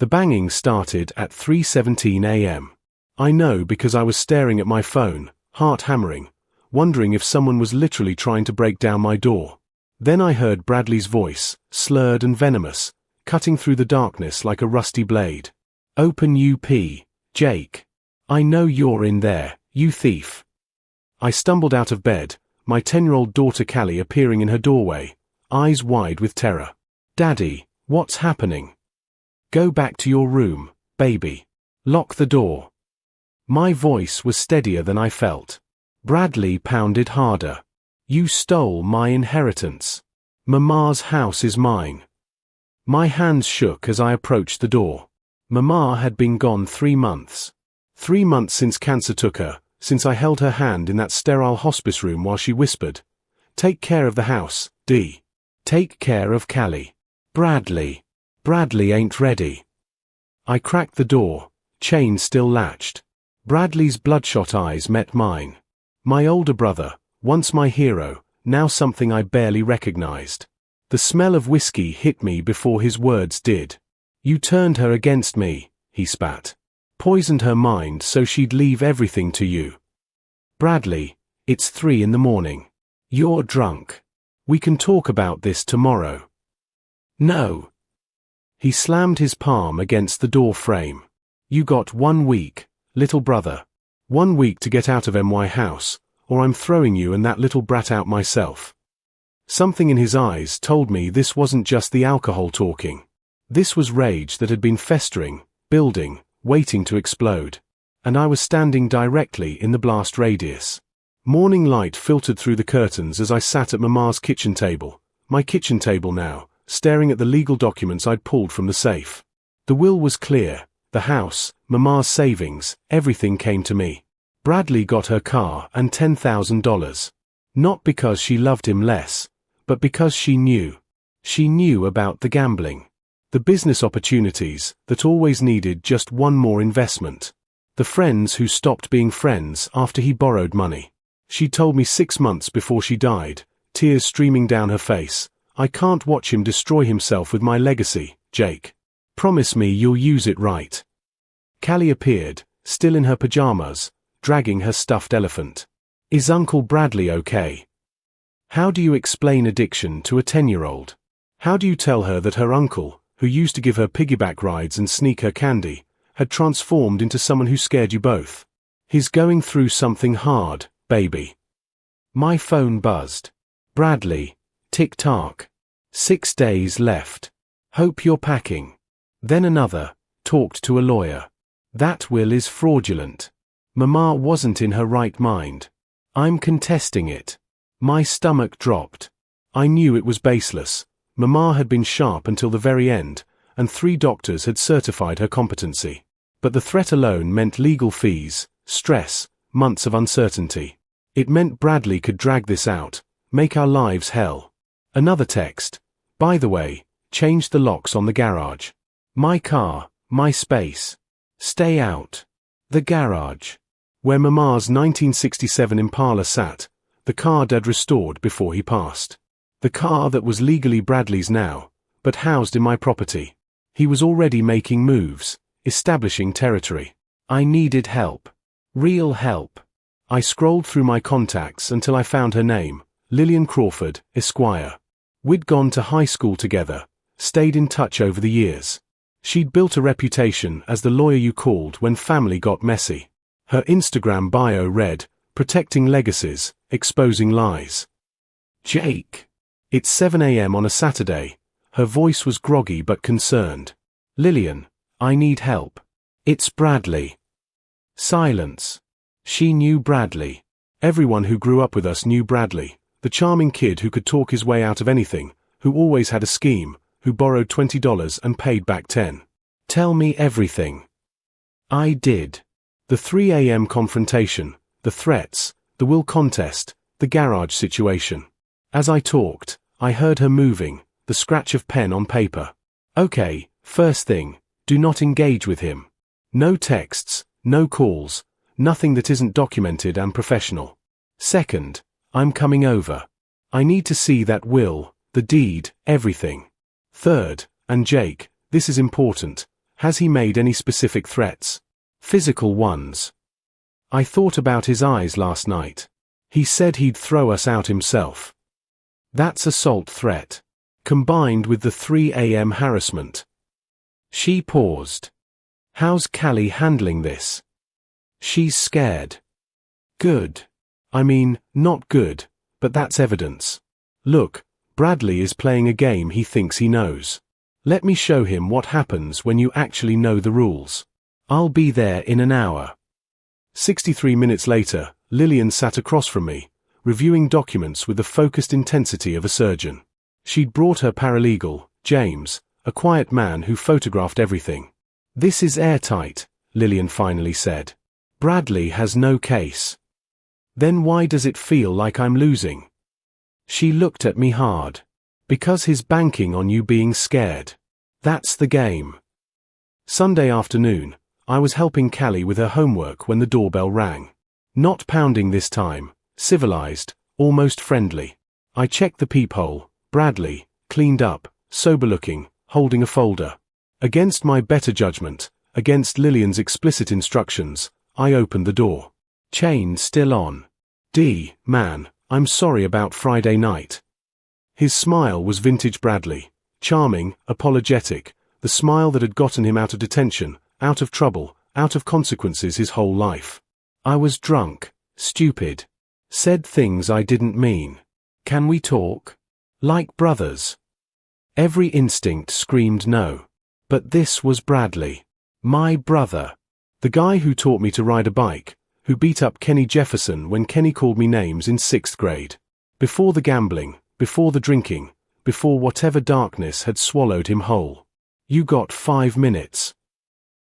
The banging started at 3:17 a.m. I know because I was staring at my phone, heart hammering, wondering if someone was literally trying to break down my door. Then I heard Bradley's voice, slurred and venomous, cutting through the darkness like a rusty blade. "Open up, Jake. I know you're in there, you thief." I stumbled out of bed, my 10-year-old daughter Callie appearing in her doorway, eyes wide with terror. "Daddy, what's happening?" "Go back to your room, baby. Lock the door." My voice was steadier than I felt. Bradley pounded harder. "You stole my inheritance. Mama's house is mine." My hands shook as I approached the door. Mama had been gone 3 months. 3 months since cancer took her, since I held her hand in that sterile hospice room while she whispered, "Take care of the house, D. Take care of Callie. Bradley. Bradley ain't ready." I cracked the door, chain still latched. Bradley's bloodshot eyes met mine. My older brother, once my hero, now something I barely recognized. The smell of whiskey hit me before his words did. "You turned her against me," he spat. "Poisoned her mind so she'd leave everything to you." "Bradley, it's 3 in the morning. You're drunk. We can talk about this tomorrow." "No." He slammed his palm against the door frame. "You got 1 week, little brother. 1 week to get out of my house, or I'm throwing you and that little brat out myself." Something in his eyes told me this wasn't just the alcohol talking. This was rage that had been festering, building, waiting to explode. And I was standing directly in the blast radius. Morning light filtered through the curtains as I sat at Mama's kitchen table, my kitchen table now, staring at the legal documents I'd pulled from the safe. The will was clear, the house, Mama's savings, everything came to me. Bradley got her car and $10,000. Not because she loved him less, but because she knew. She knew about the gambling. The business opportunities that always needed just one more investment. The friends who stopped being friends after he borrowed money. She told me 6 months before she died, tears streaming down her face, "I can't watch him destroy himself with my legacy, Jake. Promise me you'll use it right." Callie appeared, still in her pajamas, dragging her stuffed elephant. "Is Uncle Bradley okay?" How do you explain addiction to a 10-year-old? How do you tell her that her uncle, who used to give her piggyback rides and sneak her candy, had transformed into someone who scared you both? "He's going through something hard, baby." My phone buzzed. "Bradley, tick-tock. 6 days left. Hope you're packing." Then another, "Talked to a lawyer. That will is fraudulent. Mama wasn't in her right mind. I'm contesting it." My stomach dropped. I knew it was baseless. Mama had been sharp until the very end, and 3 doctors had certified her competency. But the threat alone meant legal fees, stress, months of uncertainty. It meant Bradley could drag this out, make our lives hell. Another text. "By the way, changed the locks on the garage. My car, my space. Stay out." The garage. Where Mama's 1967 Impala sat, the car Dad restored before he passed. The car that was legally Bradley's now, but housed in my property. He was already making moves, establishing territory. I needed help. Real help. I scrolled through my contacts until I found her name, Lillian Crawford, Esquire. We'd gone to high school together, stayed in touch over the years. She'd built a reputation as the lawyer you called when family got messy. Her Instagram bio read, "Protecting legacies, exposing lies." "Jake." It's 7 a.m. on a Saturday. Her voice was groggy but concerned. "Lillian, I need help. It's Bradley." Silence. She knew Bradley. Everyone who grew up with us knew Bradley, the charming kid who could talk his way out of anything, who always had a scheme, who borrowed $20 and paid back 10. "Tell me everything." I did. The 3 a.m. confrontation, the threats, the will contest, the garage situation. As I talked, I heard her moving, the scratch of pen on paper. "Okay, first thing, do not engage with him. No texts, no calls, nothing that isn't documented and professional. Second, I'm coming over. I need to see that will, the deed, everything. Third, and Jake, this is important, Has he made any specific threats? Physical ones. I thought about his eyes last night. He said he'd throw us out himself. That's assault threat, combined with the 3 a.m. harassment. She paused. How's Callie handling this? She's scared. Good. I mean, not good, but that's evidence. Look, Bradley is playing a game he thinks he knows. Let me show him what happens when you actually know the rules. I'll be there in an hour. 63 minutes later, Lillian sat across from me, reviewing documents with the focused intensity of a surgeon. She'd brought her paralegal, James, a quiet man who photographed everything. This is airtight, Lillian finally said. Bradley has no case. Then why does it feel like I'm losing? She looked at me hard. Because he's banking on you being scared. That's the game. Sunday afternoon, I was helping Callie with her homework when the doorbell rang. Not pounding this time, civilized, almost friendly. I checked the peephole. Bradley, cleaned up, sober-looking, holding a folder. Against my better judgment, against Lillian's explicit instructions, I opened the door. Chain still on. Man, I'm sorry about Friday night. His smile was vintage Bradley, charming, apologetic, the smile that had gotten him out of detention, out of trouble, out of consequences his whole life. I was drunk, stupid. Said things I didn't mean. Can we talk? Like brothers. Every instinct screamed no. But this was Bradley. My brother. The guy who taught me to ride a bike, who beat up Kenny Jefferson when Kenny called me names in 6th grade. Before the gambling, before the drinking, before whatever darkness had swallowed him whole. You got 5 minutes.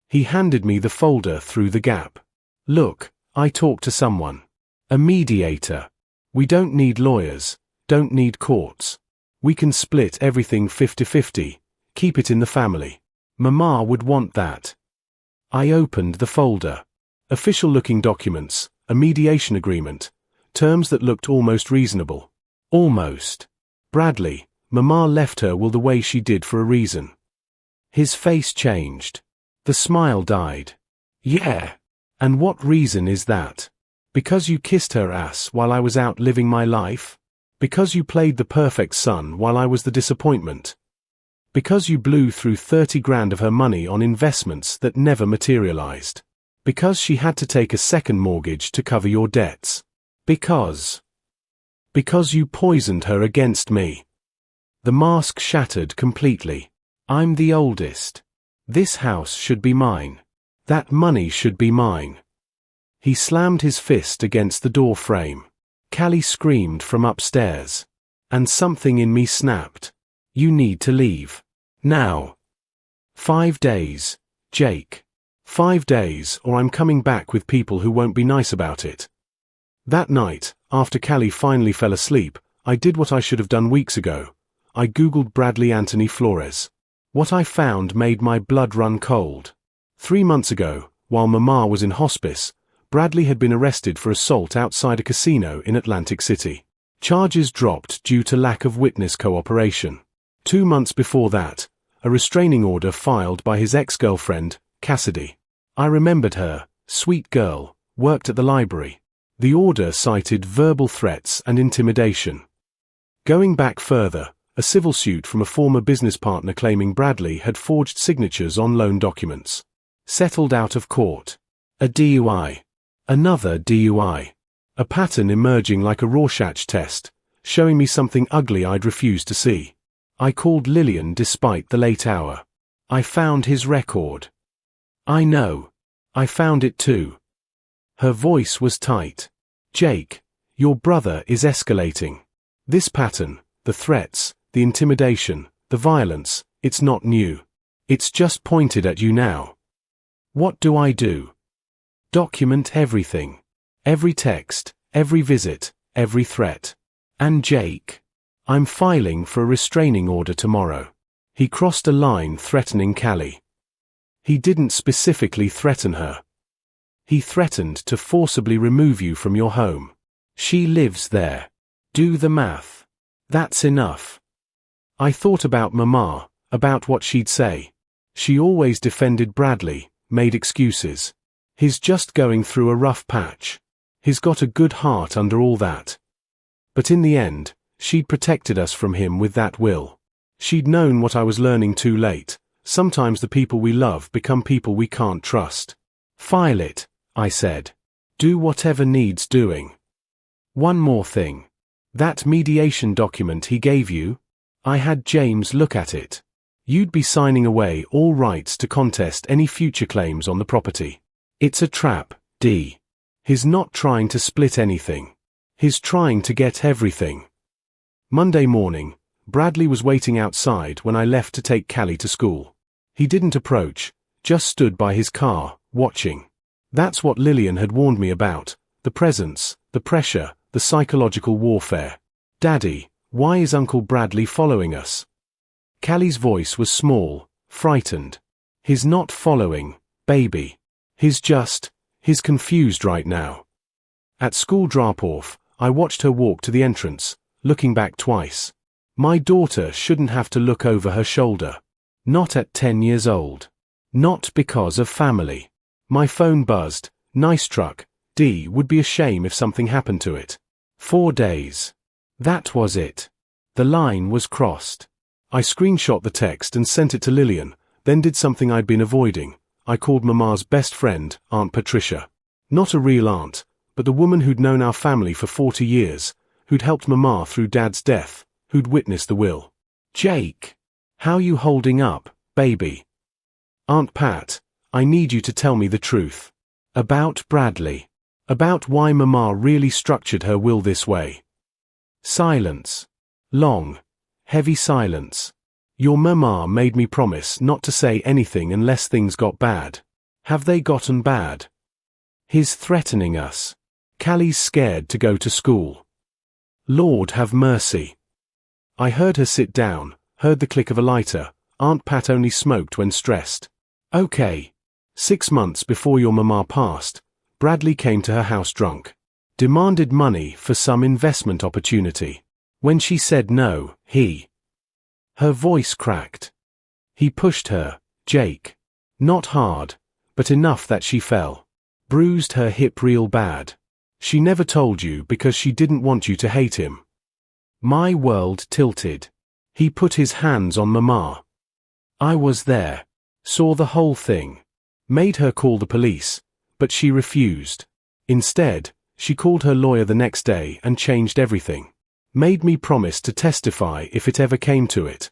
He handed me the folder through the gap. Look, I talked to someone. A mediator. We don't need lawyers, don't need courts. We can split everything 50-50, keep it in the family. Mama would want that. I opened the folder. Official-looking documents, a mediation agreement, terms that looked almost reasonable. Almost. Bradley, Mama left her the way she did for a reason. His face changed. The smile died. Yeah. And what reason is that? Because you kissed her ass while I was out living my life? Because you played the perfect son while I was the disappointment? Because you blew through 30 grand of her money on investments that never materialized? Because she had to take a second mortgage to cover your debts? Because you poisoned her against me. The mask shattered completely. I'm the oldest. This house should be mine. That money should be mine. He slammed his fist against the door frame. Callie screamed from upstairs. And something in me snapped. You need to leave. Now. 5 days, Jake. 5 days, or I'm coming back with people who won't be nice about it. That night, after Callie finally fell asleep, I did what I should have done weeks ago. I googled Bradley Anthony Flores. What I found made my blood run cold. 3 months ago, while Mama was in hospice, Bradley had been arrested for assault outside a casino in Atlantic City. Charges dropped due to lack of witness cooperation. 2 months before that, a restraining order filed by his ex-girlfriend, Cassidy. I remembered her, sweet girl, worked at the library. The order cited verbal threats and intimidation. Going back further, a civil suit from a former business partner claiming Bradley had forged signatures on loan documents. Settled out of court. A DUI. Another DUI. A pattern emerging like a Rorschach test, showing me something ugly I'd refused to see. I called Lillian despite the late hour. I found his record. I know. I found it too. Her voice was tight. Jake, your brother is escalating. This pattern, the threats, the intimidation, the violence, it's not new. It's just pointed at you now. What do I do? Document everything. Every text, every visit, every threat. And Jake? I'm filing for a restraining order tomorrow. He crossed a line threatening Callie. He didn't specifically threaten her. He threatened to forcibly remove you from your home. She lives there. Do the math. That's enough. I thought about Mama, about what she'd say. She always defended Bradley, made excuses. He's just going through a rough patch. He's got a good heart under all that. But in the end, she'd protected us from him with that will. She'd known what I was learning too late. Sometimes the people we love become people we can't trust. File it, I said. Do whatever needs doing. One more thing. That mediation document he gave you? I had James look at it. You'd be signing away all rights to contest any future claims on the property. It's a trap, D. He's not trying to split anything. He's trying to get everything. Monday morning, Bradley was waiting outside when I left to take Callie to school. He didn't approach, just stood by his car, watching. That's what Lillian had warned me about, the presence, the pressure, the psychological warfare. Daddy, why is Uncle Bradley following us? Callie's voice was small, frightened. He's not following, baby. He's confused right now. At school drop-off, I watched her walk to the entrance, looking back twice. My daughter shouldn't have to look over her shoulder. Not at 10 years old. Not because of family. My phone buzzed. Nice truck. D. Would be a shame if something happened to it. 4 days. That was it. The line was crossed. I screenshot the text and sent it to Lillian, then did something I'd been avoiding. I called Mama's best friend, Aunt Patricia. Not a real aunt, but the woman who'd known our family for 40 years, who'd helped Mama through Dad's death, who'd witnessed the will. Jake. How you holding up, baby? Aunt Pat, I need you to tell me the truth. About Bradley. About why Mama really structured her will this way. Silence. Long, heavy silence. Your Mama made me promise not to say anything unless things got bad. Have they gotten bad? He's threatening us. Callie's scared to go to school. Lord have mercy. I heard her sit down, heard the click of a lighter. Aunt Pat only smoked when stressed. Okay. 6 months before your Mama passed, Bradley came to her house drunk. Demanded money for some investment opportunity. When she said no, her voice cracked. He pushed her, Jake. Not hard, but enough that she fell. Bruised her hip real bad. She never told you because she didn't want you to hate him. My world tilted. He put his hands on Mama. I was there. Saw the whole thing. Made her call the police, but she refused. Instead, she called her lawyer the next day and changed everything. Made me promise to testify if it ever came to it.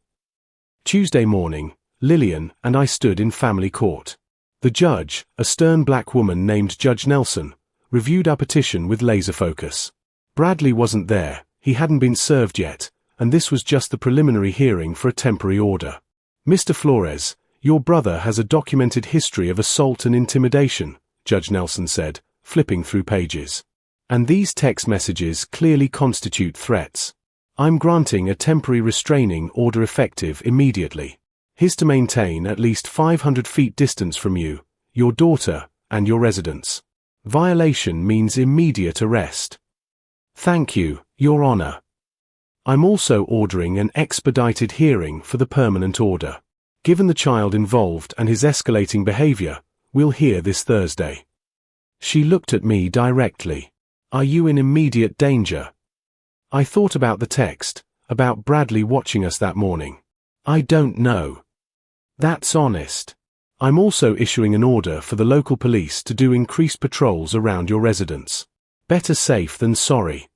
Tuesday morning, Lillian and I stood in family court. The judge, a stern black woman named Judge Nelson, reviewed our petition with laser focus. Bradley wasn't there, he hadn't been served yet, and this was just the preliminary hearing for a temporary order. Mr. Flores, your brother has a documented history of assault and intimidation, Judge Nelson said, flipping through pages. And these text messages clearly constitute threats. I'm granting a temporary restraining order effective immediately. He's to maintain at least 500 feet distance from you, your daughter, and your residence. Violation means immediate arrest. Thank you, Your Honor. I'm also ordering an expedited hearing for the permanent order. Given the child involved and his escalating behavior, we'll hear this Thursday. She looked at me directly. Are you in immediate danger? I thought about the text, about Bradley watching us that morning. I don't know. That's honest. I'm also issuing an order for the local police to do increased patrols around your residence. Better safe than sorry.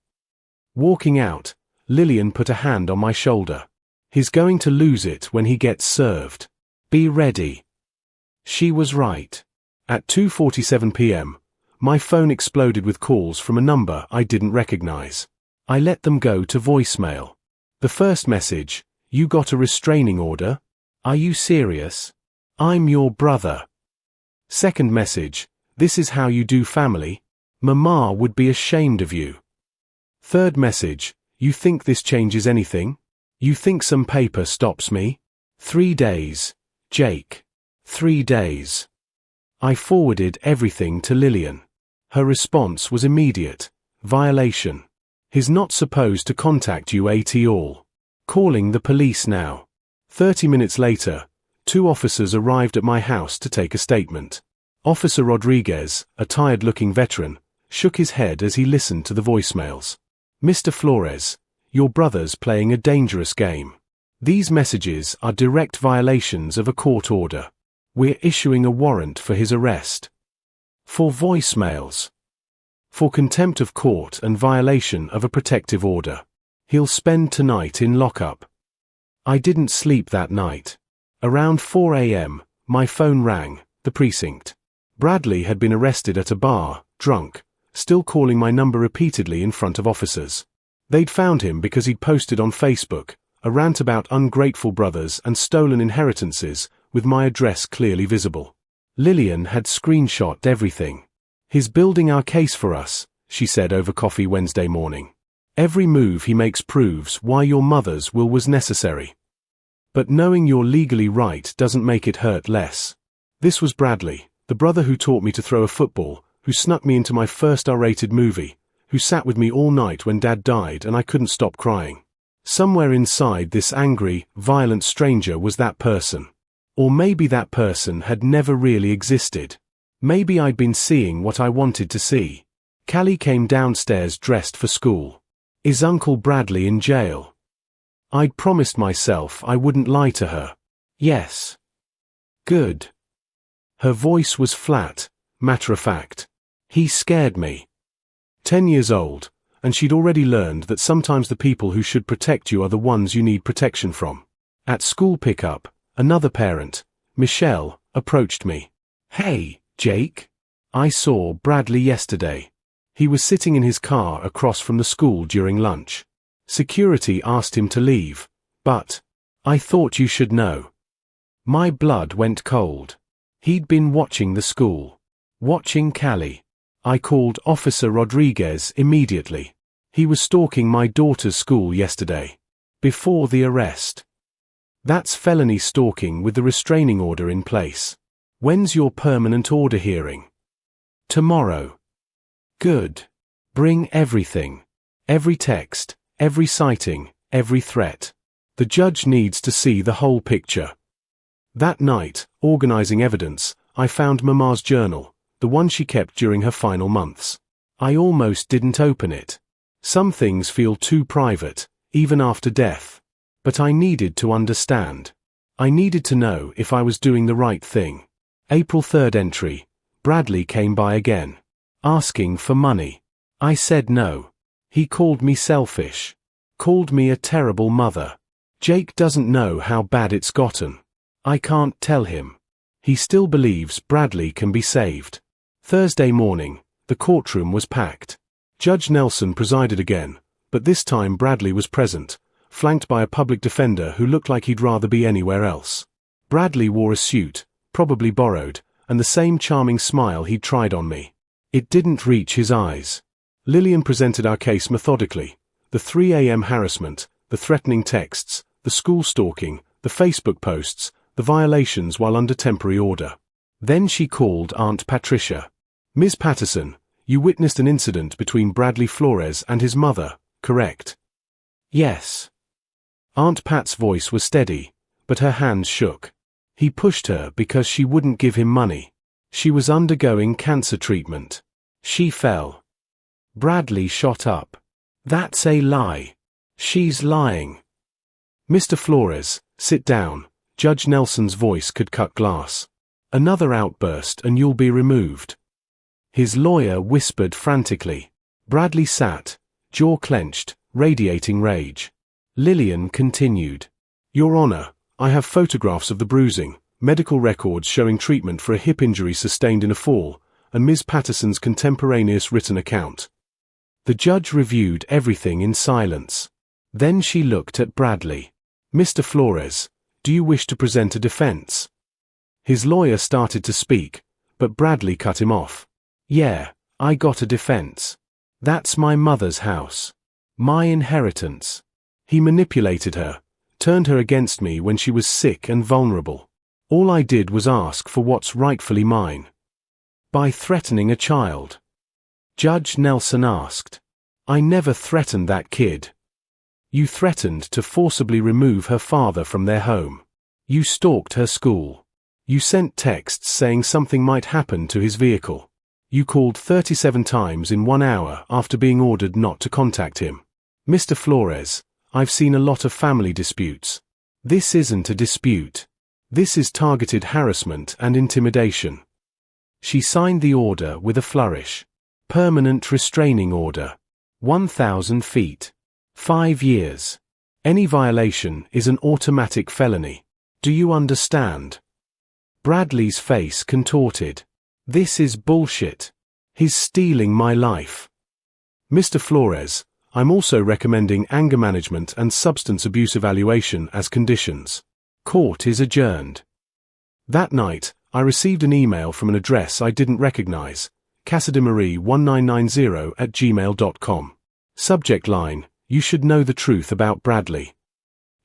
Walking out, Lillian put a hand on my shoulder. He's going to lose it when he gets served. Be ready. She was right. At 2:47 p.m., my phone exploded with calls from a number I didn't recognize. I let them go to voicemail. The first message, you got a restraining order? Are you serious? I'm your brother. Second message, this is how you do family? Mama would be ashamed of you. Third message, you think this changes anything? You think some paper stops me? 3 days, Jake. 3 days. I forwarded everything to Lillian. Her response was immediate. Violation. He's not supposed to contact you at all. Calling the police now. 30 minutes later, 2 officers arrived at my house to take a statement. Officer Rodriguez, a tired-looking veteran, shook his head as he listened to the voicemails. Mr. Flores, your brother's playing a dangerous game. These messages are direct violations of a court order. We're issuing a warrant for his arrest. For voicemails. For contempt of court and violation of a protective order. He'll spend tonight in lockup. I didn't sleep that night. Around 4 a.m., my phone rang, the precinct. Bradley had been arrested at a bar, drunk, still calling my number repeatedly in front of officers. They'd found him because he'd posted on Facebook a rant about ungrateful brothers and stolen inheritances, with my address clearly visible. Lillian had screenshotted everything. He's building our case for us, she said over coffee Wednesday morning. Every move he makes proves why your mother's will was necessary. But knowing you're legally right doesn't make it hurt less. This was Bradley, the brother who taught me to throw a football, who snuck me into my first R-rated movie, who sat with me all night when Dad died and I couldn't stop crying. Somewhere inside this angry, violent stranger was that person. Or maybe that person had never really existed. Maybe I'd been seeing what I wanted to see. Callie came downstairs dressed for school. Is Uncle Bradley in jail? I'd promised myself I wouldn't lie to her. Yes. Good. Her voice was flat, matter-of-fact. He scared me. 10 years old, and she'd already learned that sometimes the people who should protect you are the ones you need protection from. At school pickup, another parent, Michelle, approached me. Hey, Jake. I saw Bradley yesterday. He was sitting in his car across from the school during lunch. Security asked him to leave, but I thought you should know. My blood went cold. He'd been watching the school. Watching Callie. I called Officer Rodriguez immediately. He was stalking my daughter's school yesterday. Before the arrest. That's felony stalking with the restraining order in place. When's your permanent order hearing? Tomorrow. Good. Bring everything. Every text, every sighting, every threat. The judge needs to see the whole picture. That night, organizing evidence, I found Mama's journal, the one she kept during her final months. I almost didn't open it. Some things feel too private, even after death. But I needed to understand. I needed to know if I was doing the right thing. April 3rd entry. Bradley came by again. Asking for money. I said no. He called me selfish. Called me a terrible mother. Jake doesn't know how bad it's gotten. I can't tell him. He still believes Bradley can be saved. Thursday morning, the courtroom was packed. Judge Nelson presided again, but this time Bradley was present, flanked by a public defender who looked like he'd rather be anywhere else. Bradley wore a suit, probably borrowed, and the same charming smile he'd tried on me. It didn't reach his eyes. Lillian presented our case methodically. The 3 a.m. harassment, the threatening texts, the school stalking, the Facebook posts, the violations while under temporary order. Then she called Aunt Patricia. Ms. Patterson, you witnessed an incident between Bradley Flores and his mother, correct? Yes. Aunt Pat's voice was steady, but her hands shook. He pushed her because she wouldn't give him money. She was undergoing cancer treatment. She fell. Bradley shot up. That's a lie. She's lying. Mr. Flores, sit down. Judge Nelson's voice could cut glass. Another outburst and you'll be removed. His lawyer whispered frantically. Bradley sat, jaw clenched, radiating rage. Lillian continued. Your Honor, I have photographs of the bruising, medical records showing treatment for a hip injury sustained in a fall, and Ms. Patterson's contemporaneous written account. The judge reviewed everything in silence. Then she looked at Bradley. Mr. Flores, do you wish to present a defense? His lawyer started to speak, but Bradley cut him off. Yeah, I got a defense. That's my mother's house. My inheritance. He manipulated her, turned her against me when she was sick and vulnerable. All I did was ask for what's rightfully mine. By threatening a child. Judge Nelson asked. I never threatened that kid. You threatened to forcibly remove her father from their home. You stalked her school. You sent texts saying something might happen to his vehicle. You called 37 times in 1 hour after being ordered not to contact him. Mr. Flores, I've seen a lot of family disputes. This isn't a dispute. This is targeted harassment and intimidation. She signed the order with a flourish. Permanent restraining order. 1,000 feet. 5 years. Any violation is an automatic felony. Do you understand? Bradley's face contorted. This is bullshit. He's stealing my life. Mr. Flores, I'm also recommending anger management and substance abuse evaluation as conditions. Court is adjourned. That night, I received an email from an address I didn't recognize, cassidymarie1990@gmail.com. Subject line, you should know the truth about Bradley.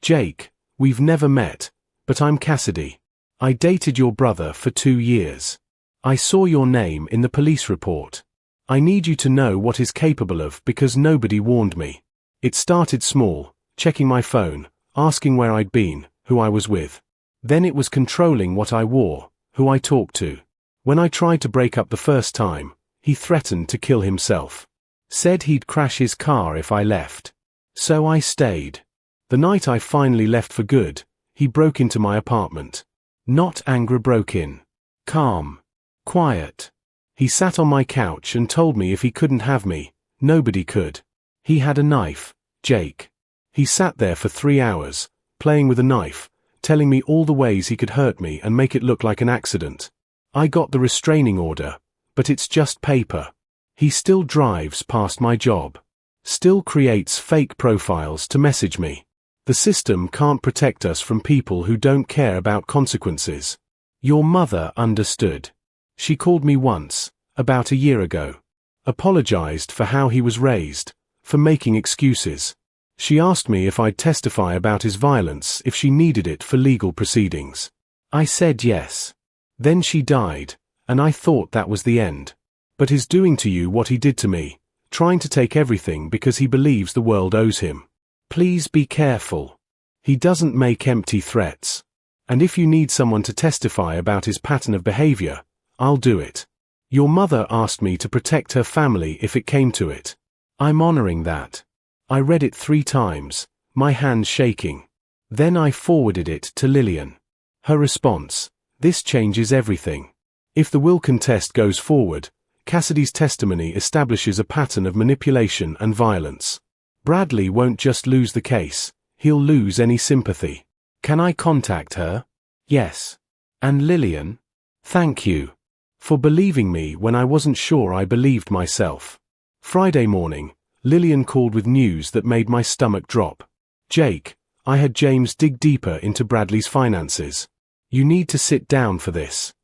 Jake, we've never met, but I'm Cassidy. I dated your brother for 2 years. I saw your name in the police report. I need you to know what he's capable of because nobody warned me. It started small, checking my phone, asking where I'd been, who I was with. Then it was controlling what I wore, who I talked to. When I tried to break up the first time, he threatened to kill himself. Said he'd crash his car if I left. So I stayed. The night I finally left for good, he broke into my apartment. Not anger broke in. Calm. Quiet. He sat on my couch and told me if he couldn't have me, nobody could. He had a knife, Jake. He sat there for 3 hours, playing with a knife, telling me all the ways he could hurt me and make it look like an accident. I got the restraining order, but it's just paper. He still drives past my job. Still creates fake profiles to message me. The system can't protect us from people who don't care about consequences. Your mother understood. She called me once, about a year ago. Apologized for how he was raised, for making excuses. She asked me if I'd testify about his violence if she needed it for legal proceedings. I said yes. Then she died, and I thought that was the end. But he's doing to you what he did to me, trying to take everything because he believes the world owes him. Please be careful. He doesn't make empty threats. And if you need someone to testify about his pattern of behavior, I'll do it. Your mother asked me to protect her family if it came to it. I'm honoring that. I read it 3 times, my hands shaking. Then I forwarded it to Lillian. Her response, this changes everything. If the will contest goes forward, Cassidy's testimony establishes a pattern of manipulation and violence. Bradley won't just lose the case, he'll lose any sympathy. Can I contact her? Yes. And Lillian? Thank you. For believing me when I wasn't sure I believed myself. Friday morning, Lillian called with news that made my stomach drop. Jake, I had James dig deeper into Bradley's finances. You need to sit down for this.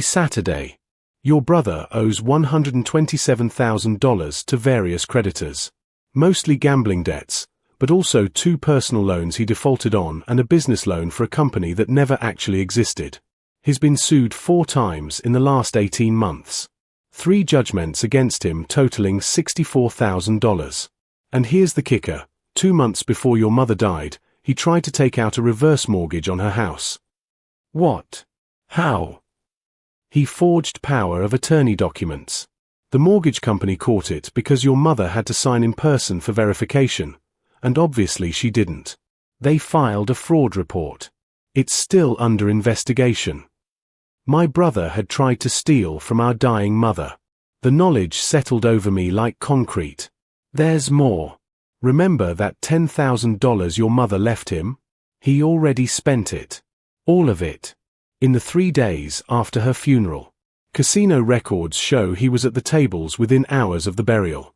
Saturday. Your brother owes $127,000 to various creditors. Mostly gambling debts, but also 2 personal loans he defaulted on and a business loan for a company that never actually existed. He's been sued 4 times in the last 18 months. 3 judgments against him totaling $64,000. And here's the kicker, 2 months before your mother died, he tried to take out a reverse mortgage on her house. What? How? He forged power of attorney documents. The mortgage company caught it because your mother had to sign in person for verification, and obviously she didn't. They filed a fraud report. It's still under investigation. My brother had tried to steal from our dying mother. The knowledge settled over me like concrete. There's more. Remember that $10,000 your mother left him? He already spent it. All of it. In the 3 days after her funeral. Casino records show he was at the tables within hours of the burial.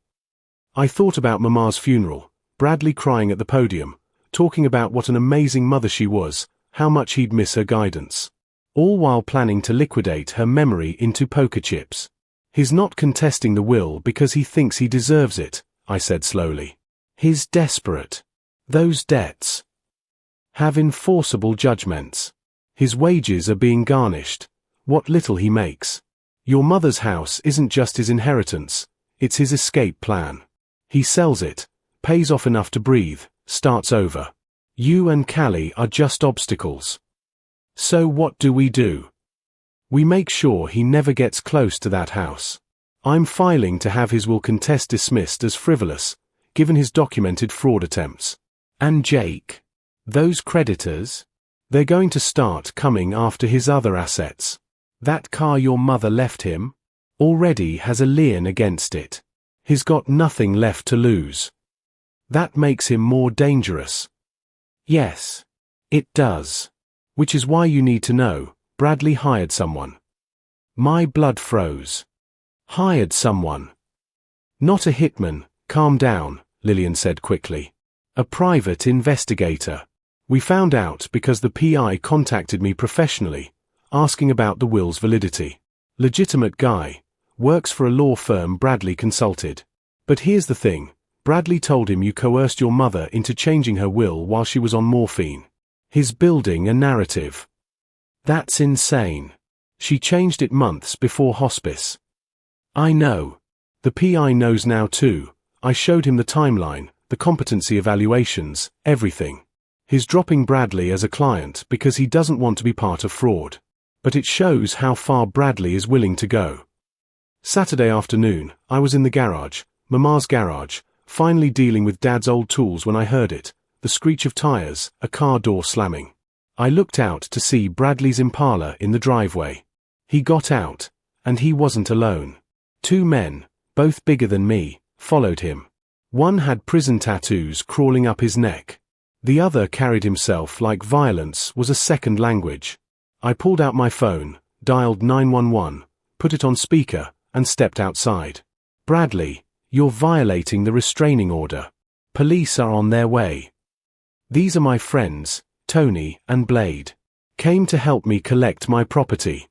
I thought about Mama's funeral, Bradley crying at the podium, talking about what an amazing mother she was, how much he'd miss her guidance. All while planning to liquidate her memory into poker chips. He's not contesting the will because he thinks he deserves it, I said slowly. He's desperate. Those debts have enforceable judgments. His wages are being garnished. What little he makes. Your mother's house isn't just his inheritance, it's his escape plan. He sells it, pays off enough to breathe, starts over. You and Callie are just obstacles. So what do? We make sure he never gets close to that house. I'm filing to have his will contest dismissed as frivolous, given his documented fraud attempts. And Jake? Those creditors? They're going to start coming after his other assets. That car your mother left him already has a lien against it. He's got nothing left to lose. That makes him more dangerous. Yes, it does. Which is why you need to know, Bradley hired someone. My blood froze. Hired someone. Not a hitman, calm down, Lillian said quickly. A private investigator. We found out because the PI contacted me professionally, asking about the will's validity. Legitimate guy. Works for a law firm Bradley consulted. But here's the thing, Bradley told him you coerced your mother into changing her will while she was on morphine. He's building a narrative. That's insane. She changed it months before hospice. I know. The PI knows now too. I showed him the timeline, the competency evaluations, everything. He's dropping Bradley as a client because he doesn't want to be part of fraud. But it shows how far Bradley is willing to go. Saturday afternoon, I was in the garage, Mama's garage, finally dealing with Dad's old tools when I heard it, the screech of tires, a car door slamming. I looked out to see Bradley's Impala in the driveway. He got out, and he wasn't alone. 2 men, both bigger than me, followed him. One had prison tattoos crawling up his neck. The other carried himself like violence was a second language. I pulled out my phone, dialed 911, put it on speaker, and stepped outside. Bradley, you're violating the restraining order. Police are on their way. These are my friends, Tony and Blade. Came to help me collect my property.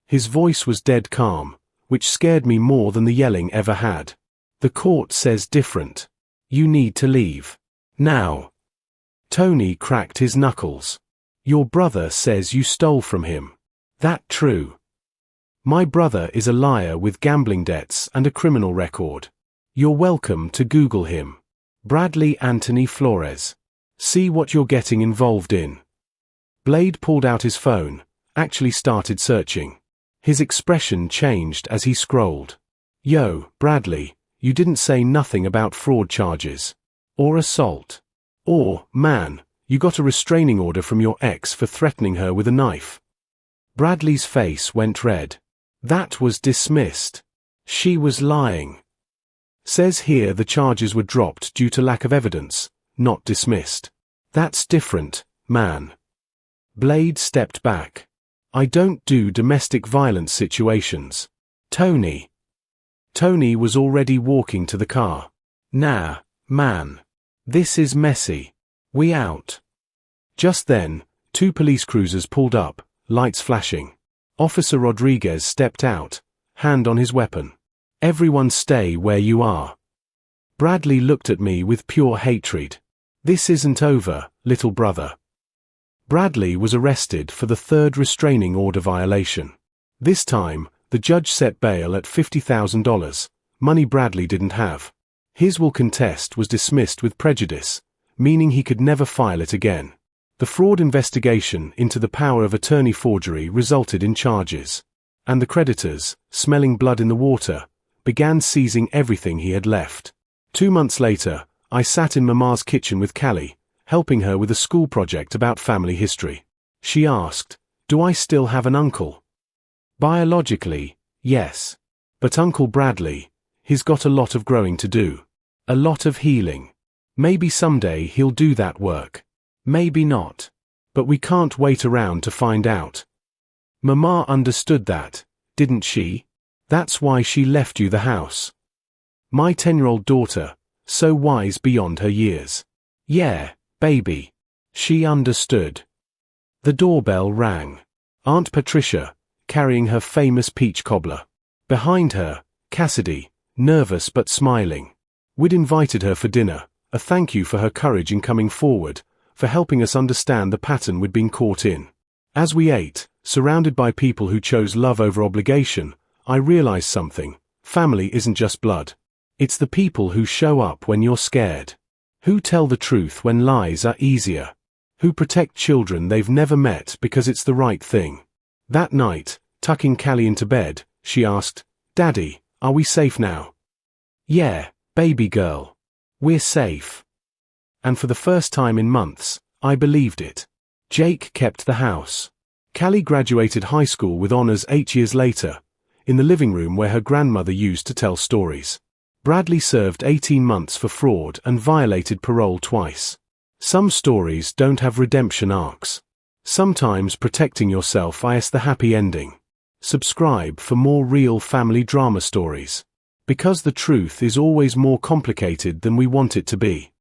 His voice was dead calm, which scared me more than the yelling ever had. The court says different. You need to leave. Now. Tony cracked his knuckles. Your brother says you stole from him. That true? My brother is a liar with gambling debts and a criminal record. You're welcome to Google him. Bradley Anthony Flores. See what you're getting involved in. Blade pulled out his phone, actually started searching. His expression changed as he scrolled. Yo, Bradley, you didn't say nothing about fraud charges. Or assault. Or, man, you got a restraining order from your ex for threatening her with a knife. Bradley's face went red. That was dismissed. She was lying. Says here the charges were dropped due to lack of evidence, not dismissed. That's different, man. Blade stepped back. I don't do domestic violence situations. Tony. Tony was already walking to the car. Nah, man. This is messy. We out. Just then, 2 police cruisers pulled up, lights flashing. Officer Rodriguez stepped out, hand on his weapon. Everyone stay where you are. Bradley looked at me with pure hatred. This isn't over, little brother. Bradley was arrested for the 3rd restraining order violation. This time, the judge set bail at $50,000, money Bradley didn't have. His will contest was dismissed with prejudice, meaning he could never file it again. The fraud investigation into the power of attorney forgery resulted in charges. And the creditors, smelling blood in the water, began seizing everything he had left. 2 months later, I sat in Mama's kitchen with Callie, helping her with a school project about family history. She asked, do I still have an uncle? Biologically, yes. But Uncle Bradley, he's got a lot of growing to do. A lot of healing. Maybe someday he'll do that work. Maybe not. But we can't wait around to find out. Mama understood that, didn't she? That's why she left you the house. My 10-year-old daughter, so wise beyond her years. Yeah, baby. She understood. The doorbell rang. Aunt Patricia, carrying her famous peach cobbler. Behind her, Cassidy, nervous but smiling. We'd invited her for dinner, a thank you for her courage in coming forward, for helping us understand the pattern we'd been caught in. As we ate, surrounded by people who chose love over obligation, I realized something. Family isn't just blood. It's the people who show up when you're scared. Who tell the truth when lies are easier. who protect children they've never met because it's the right thing. That night, tucking Callie into bed, she asked, "Daddy, are we safe now?" "Yeah, baby girl. We're safe." And for the first time in months, I believed it. Jake kept the house. Callie graduated high school with honors 8 years later, in the living room where her grandmother used to tell stories. Bradley served 18 months for fraud and violated parole twice. Some stories don't have redemption arcs. Sometimes protecting yourself is the happy ending. Subscribe for more real family drama stories. Because the truth is always more complicated than we want it to be.